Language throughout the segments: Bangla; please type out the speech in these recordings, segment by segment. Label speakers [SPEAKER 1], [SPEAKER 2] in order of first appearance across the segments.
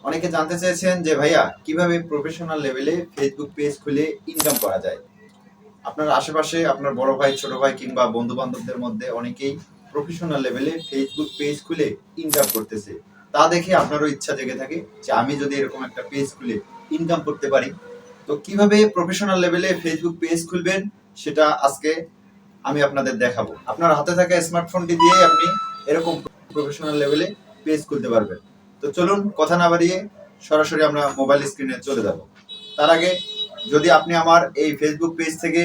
[SPEAKER 1] অনেকে জানতে চেয়েছেন যে ভাইয়া কিভাবে প্রফেশনাল লেভেলে ফেসবুক পেজ খুলে ইনকাম করা যায়। আপনার আশেপাশে আপনার বড় ভাই, ছোট ভাই কিংবা বন্ধু বান্ধবদের মধ্যে অনেকেই প্রফেশনাল লেভেলে ফেসবুক পেজ খুলে ইনকাম করতেছে। তা দেখে আপনারও ইচ্ছা জেগে থাকে যে আমি যদি এরকম একটা পেজ খুলে ইনকাম করতে পারি। তো কিভাবে প্রফেশনাল লেভেলে ফেসবুক পেজ খুলবেন সেটা আজকে আমি আপনাদের দেখাবো। আপনার হাতে থাকা স্মার্টফোনটি দিয়ে আপনি এরকম প্রফেশনাল লেভেলে পেজ খুলতে পারবেন। তো চলুন কথা না বাড়িয়ে সরাসরি আমরা মোবাইল স্ক্রিনে চলে যাব। তার আগে যদি আপনি আমার এই ফেসবুক পেজ থেকে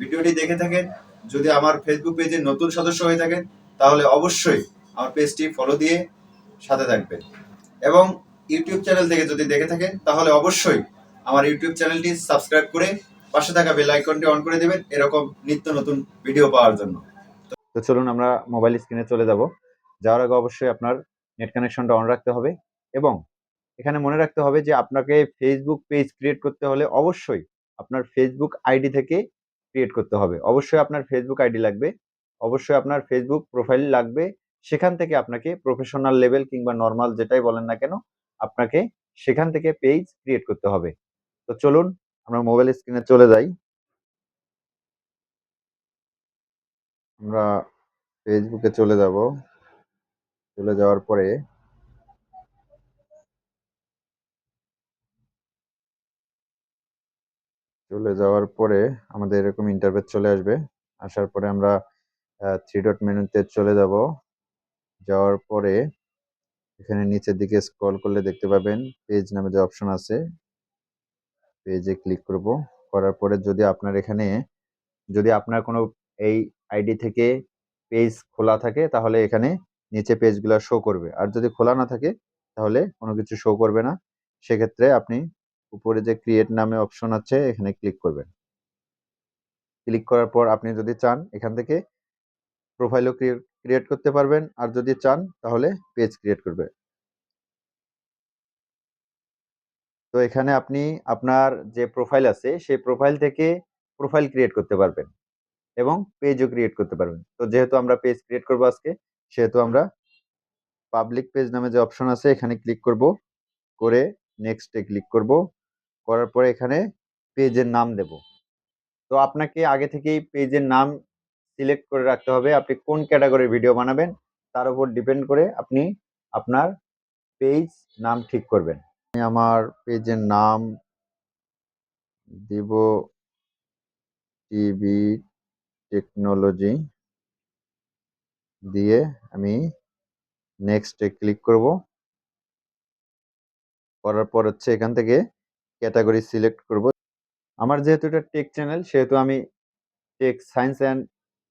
[SPEAKER 1] ভিডিওটি দেখে থাকেন, যদি আমার ফেসবুক পেজের নতুন সদস্য হয়ে থাকেন, তাহলে অবশ্যই আমার পেজটি ফলো দিয়ে সাথে থাকবেন। এবং ইউটিউব চ্যানেল থেকে যদি দেখে থাকেন তাহলে অবশ্যই আমার ইউটিউব চ্যানেলটি সাবস্ক্রাইব করে পাশে থাকা বেল আইকনটি অন করে দেবেন এরকম নিত্য নতুন ভিডিও পাওয়ার জন্য। তো চলুন আমরা মোবাইল স্ক্রিনে চলে যাব। যাওয়ার আগে অবশ্যই আপনার নেট কানেকশনটা অন রাখতে হবে এবং এখানে মনে রাখতে হবে যে আপনাকে ফেসবুক পেজ ক্রিয়েট করতে হলে অবশ্যই আপনার ফেসবুক আইডি থেকে ক্রিয়েট করতে হবে। অবশ্যই আপনার ফেসবুক আইডি লাগবে, অবশ্যই আপনার ফেসবুক প্রোফাইল লাগবে। সেখান থেকে আপনাকে প্রফেশনাল লেভেল কিংবা নর্মাল যেটাই বলেন না কেন, আপনাকে সেখান থেকে পেজ ক্রিয়েট করতে হবে। তো চলুন আমরা মোবাইল স্ক্রিনে চলে যাই। আমরা ফেসবুকে চলে যাব। চলে যাওয়ার পরে আমাদের এরকম ইন্টারফেস চলে আসবে। আসার পরে আমরা থ্রি ডট মেনুতে চলে যাব। যাওয়ার পরে এখানে নিচের দিকে স্ক্রল করলে দেখতে পাবেন পেজ নামে যে অপশন আছে, পেজে ক্লিক করব। করার পরে যদি আপনার কোনো এই আইডি থেকে পেজ খোলা থাকে তাহলে এখানে নিচে পেজগুলো শো করবে, আর যদি খোলা না থাকে তাহলে কোনো কিছু শো করবে না। সেক্ষেত্রে আপনি উপরে যে ক্রিয়েট নামে অপশন আছে এখানে ক্লিক করবেন। ক্লিক করার পর আপনি যদি চান এখান থেকে প্রোফাইলও ক্রিয়েট করতে পারবেন, আর যদি চান তাহলে পেজ ক্রিয়েট করবে। তো এখানে আপনি আপনার যে প্রোফাইল আছে সেই প্রোফাইল থেকে প্রোফাইল ক্রিয়েট করতে পারবেন এবং পেজও ক্রিয়েট করতে পারবেন। তো যেহেতু আমরা পেজ ক্রিয়েট করবো আজকে, সেহেতু আমরা পাবলিক পেজ নামে যে অপশন আছে এখানে ক্লিক করব, করে নেক্সটে ক্লিক করব। করার পরে এখানে পেজের নাম দেব। তো আপনাকে আগে থেকেই পেজের নাম সিলেক্ট করে রাখতে হবে। আপনি কোন ক্যাটাগরির ভিডিও বানাবেন তার উপর ডিপেন্ড করে আপনি আপনার পেজ নাম ঠিক করবেন। আমি আমার পেজের নাম দিব টিভি টেকনোলজি দিয়ে আমি নেক্সটে ক্লিক করব। করার পর হচ্ছে এখান থেকে ক্যাটাগরি সিলেক্ট করব। আমার যেহেতু এটা টেক চ্যানেল সেহেতু আমি টেক সায়েন্স অ্যান্ড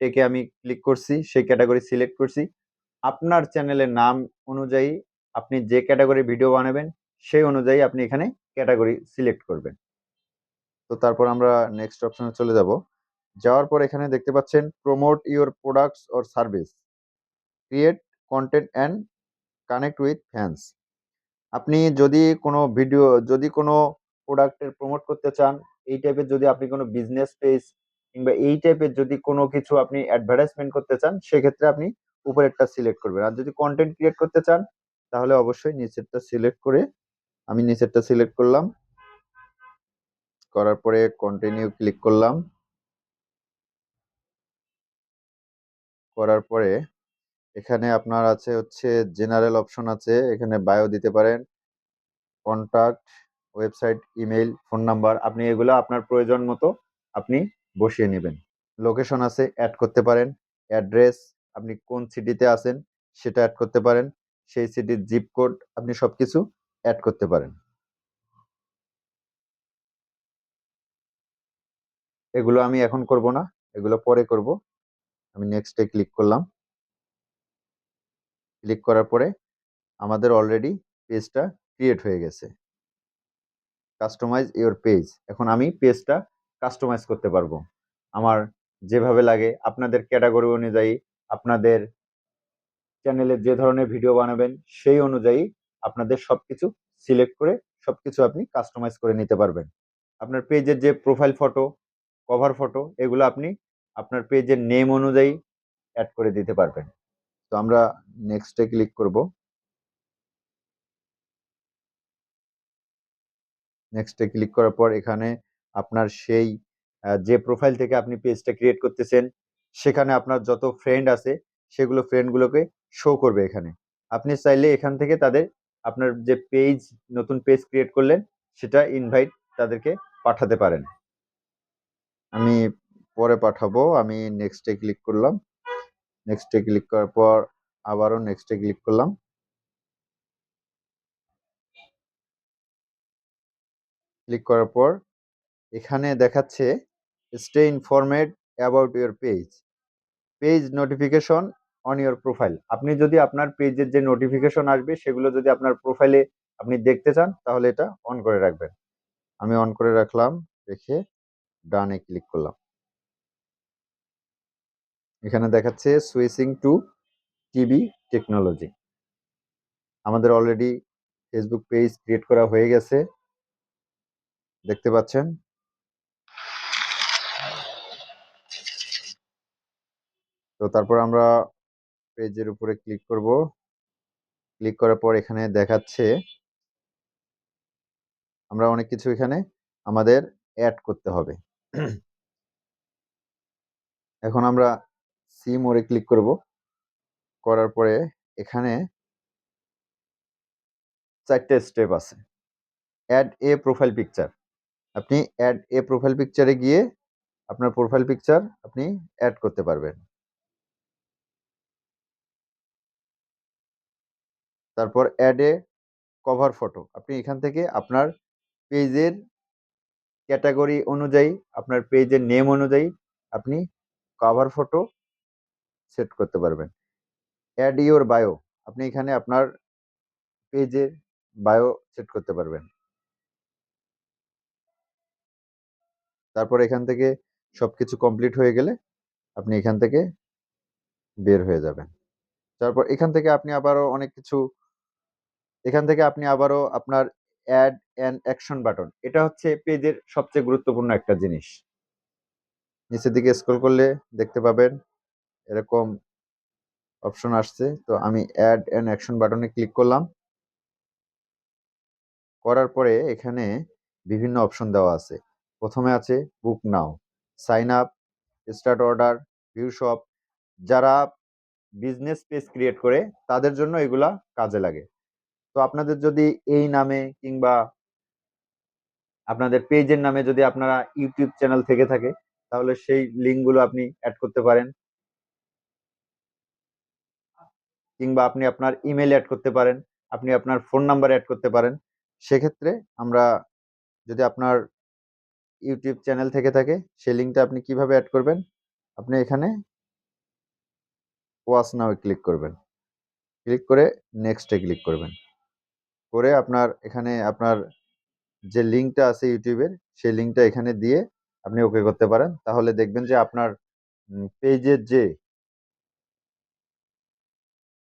[SPEAKER 1] টেকে আমি ক্লিক করছি, সেই ক্যাটাগরি সিলেক্ট করছি। আপনার চ্যানেলের নাম অনুযায়ী আপনি যে ক্যাটাগরি ভিডিও বানাবেন সেই অনুযায়ী আপনি এখানে ক্যাটাগরি সিলেক্ট করবেন। তো তারপর আমরা নেক্সট অপশনে চলে যাব। যাওয়ার পর এখানে দেখতে পাচ্ছেন promote your products or service, create content and connect with fans. আপনি যদি কোনো প্রোডাক্টের প্রমোট করতে চান, এই টাইপের যদি আপনি কোনো বিজনেস পেজ কিংবা এই টাইপের যদি কোনো কিছু আপনি অ্যাডভার্টাইজমেন্ট করতে চান, সেক্ষেত্রে আপনি উপরেরটা সিলেক্ট করবেন। আর যদি কন্টেন্ট ক্রিয়েট করতে চান তাহলে অবশ্যই নিচেরটা সিলেক্ট করে আমি নিচেরটা সিলেক্ট করলাম। করার পরে কন্টিনিউ ক্লিক করলাম। করার পরে এখানে আপনার আছে হচ্ছে জেনারেল অপশন আছে, এখানে বায়ো দিতে পারেন, contact, website, email, phone number, আপনি এগুলো আপনার প্রয়োজন মতো আপনি বসিয়ে নেবেন। লোকেশন আছে, অ্যাড করতে পারেন। অ্যাড্রেস, আপনি কোন সিটিতে আছেন সেটা অ্যাড করতে পারেন। সেই সিটির জিপ কোড, আপনি সবকিছু অ্যাড করতে পারেন। এগুলো আমি এখন করব না, এগুলো পরে করব। আমি নেক্সটে ক্লিক করলাম। ক্লিক করার পরে আমাদের অলরেডি পেজটা ক্রিয়েট হয়ে গেছে। কাস্টমাইজ ইওর পেজ, এখন আমি পেজটা কাস্টমাইজ করতে পারবো আমার যেভাবে লাগে। আপনাদের ক্যাটাগরি অনুযায়ী, আপনাদের চ্যানেলে যে ধরনের ভিডিও বানাবেন সেই অনুযায়ী আপনাদের সবকিছু সিলেক্ট করে সবকিছু আপনি কাস্টমাইজ করে নিতে পারবেন। আপনার পেজের যে প্রোফাইল ফটো, কভার ফটো, এগুলো আপনি আপনার পেজের নেম অনুযায়ী অ্যাড করে দিতে পারবেন। তো আমরা নেক্সটে ক্লিক করব। নেক্সটে ক্লিক করার পর এখানে আপনার সেই যে প্রোফাইল থেকে আপনি পেজটা ক্রিয়েট করতেছেন সেখানে আপনার যত ফ্রেন্ড আছে সেগুলো ফ্রেন্ডগুলোকে শো করবে এখানে। আপনি চাইলে এখান থেকে তাদের আপনার যে পেজ নতুন পেজ ক্রিয়েট করলেন সেটা ইনভাইট তাদেরকে পাঠাতে পারেন। আমি পরে পাঠাবো। আমি নেক্সটে ক্লিক করলাম। নেক্সটে ক্লিক করার পর আবারও নেক্সটে ক্লিক করলাম। ক্লিক করার পর এখানে দেখাচ্ছে stay informed about your page notification on your profile. আপনি যদি আপনার পেজের যে নোটিফিকেশন আসবে সেগুলো যদি আপনার প্রোফাইলে আপনি দেখতে চান তাহলে এটা অন করে রাখবেন। আমি অন করে রাখলাম, রেখে ডানে ক্লিক করলাম। এখানে দেখাচ্ছে সুইচিং টু টিভি টেকনোলজি। আমাদের অলরেডি ফেসবুক পেজ ক্রিয়েট করা হয়ে গেছে, দেখতে পাচ্ছেন। তো তারপর আমরা পেজের উপরে ক্লিক করব। ক্লিক করার পর এখানে দেখাচ্ছে আমরা অনেক কিছু এখানে আমাদের অ্যাড করতে হবে। এখন আমরা সি মোড়ে ক্লিক করব। করার পরে এখানে 4টে স্টেপ আছে। Add a profile picture. আপনি অ্যাড এ প্রোফাইল পিকচারে গিয়ে আপনার প্রোফাইল পিকচার আপনি অ্যাড করতে পারবেন। তারপর অ্যাড এ কভার ফটো। আপনি এখান থেকে আপনার পেজের ক্যাটাগরি অনুযায়ী, আপনার পেজের নেম অনুযায়ী আপনি কভার ফটো সেট করতে পারবেন। Add your bio. আপনি এখানে আপনার পেজের বায়ো সেট করতে পারবেন। তারপর এখান থেকে সবকিছু কমপ্লিট হয়ে গেলে আপনি এখান থেকে বের হয়ে যাবেন। তারপর এখান থেকে আপনি আবারও অনেক কিছু, এখান থেকে আপনি আবারও আপনার অ্যাড অ্যান অ্যাকশন বাটন। এটা হচ্ছে পেজের সবচেয়ে গুরুত্বপূর্ণ একটা জিনিস। নিচের দিকে স্ক্রল করলে দেখতে পাবেন এরকম অপশন আসছে। তো আমি অ্যাড অ্যান অ্যাকশন বাটনে ক্লিক করলাম। করার পরে এখানে বিভিন্ন অপশন দেওয়া আছে। প্রথমে আছে book now, sign up, start order, view shop. যারা বিজনেস পেজ ক্রিয়েট করে তাদের জন্য এগুলা কাজে লাগে। তো আপনাদের যদি এই নামে কিংবা আপনাদের পেজের নামে যদি আপনারা ইউটিউব চ্যানেল থেকে থাকে তাহলে সেই লিঙ্কগুলো আপনি অ্যাড করতে পারেন, কিংবা আপনি আপনার ইমেল অ্যাড করতে পারেন, আপনি আপনার ফোন নাম্বার অ্যাড করতে পারেন। সেক্ষেত্রে আমরা যদি আপনার ইউটিউব চ্যানেল থেকে থাকে সেই লিঙ্কটা আপনি কিভাবে অ্যাড করবেন, আপনি এখানে ওয়াচ নাও ক্লিক করবেন। ক্লিক করে নেক্সটে ক্লিক করবেন। করে আপনার এখানে আপনার যে লিঙ্কটা আছে ইউটিউবের সেই লিঙ্কটা এখানে দিয়ে আপনি ওকে করতে পারেন। তাহলে দেখবেন যে আপনার পেজের যে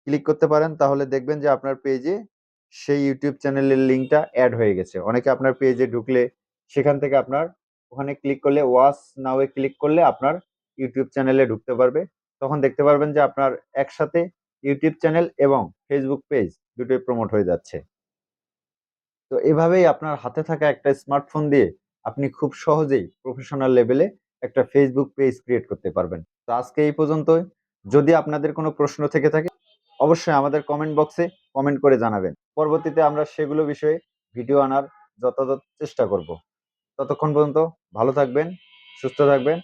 [SPEAKER 1] ক্লিক করতে পারেন, তাহলে দেখবেন যে আপনার পেজে সেই ইউটিউব চ্যানেলের লিঙ্কটা অ্যাড হয়ে গেছে। অনেকে আপনার পেজে ঢুকলে সেখান থেকে আপনার ওখানে ক্লিক করলে, ওয়াচ নাও এ ক্লিক করলে আপনার ইউটিউব চ্যানেলে ঢুকতে পারবে। তখন দেখতে পারবেন যে আপনার একসাথে ইউটিউব চ্যানেল এবং ফেসবুক পেজ দুটোই প্রমোট হয়ে যাচ্ছে। তো এভাবেই আপনার হাতে থাকা একটা স্মার্টফোন দিয়ে আপনি খুব সহজেই প্রফেশনাল লেভেলে একটা ফেসবুক পেজ ক্রিয়েট করতে পারবেন। তো আজকে এই পর্যন্তই। যদি আপনাদের কোনো প্রশ্ন থেকে থাকে অবশ্যই আমাদের কমেন্ট বক্সে কমেন্ট করে জানাবেন। পরবর্তীতে আমরা সেগুলো বিষয়ে ভিডিও আনার যথাযথ চেষ্টা করব। ততক্ষণ পর্যন্ত ভালো থাকবেন, সুস্থ থাকবেন।